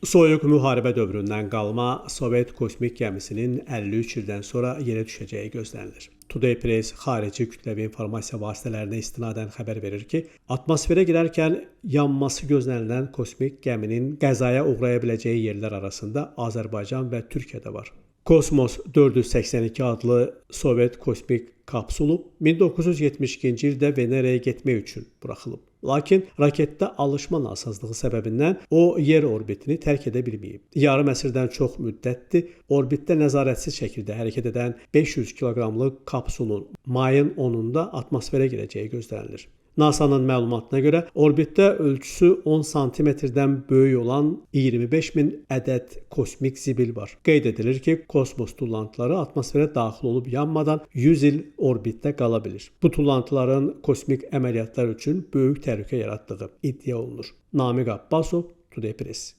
Soyuq müharibə dövründən qalma Sovet kosmik gəmisinin 53 ildən sonra yerə düşəcəyi gözlənilir. Today Press xarici kütləvi informasiya vasitələrinə istinadən xəbər verir ki, atmosferə girərkən yanması gözlənilən kosmik gəminin qəzaya uğraya biləcəyi yerlər arasında Azərbaycan və Türkiyə də var. Kosmos 482 adlı Sovet kosmik kapsulu 1972-ci ildə Veneraya getmək üçün buraxılıb. Lakin raketdə alışma nasazlığı səbəbindən o yer orbitini tərk edə bilməyib. Yarım əsrdən çox müddətdir orbitdə nəzarətsiz şəkildə hərəkət edən 500 kiloqramlıq kapsulun mayın 10-da atmosferə girəcəyi gözlənilir. NASA'nın məlumatına görə orbitdə ölçüsü 10 santimetrdən böyük olan 25.000 ədəd kosmik zibil var. Qeyd edilir ki, kosmos tullantıları atmosferə daxil olub yanmadan 100 il orbitdə qala bilir. Bu tullantıların kosmik əməliyyatlar üçün böyük təhlükə yaratdığı iddia olunur. Namiq Abbasov, Today Press.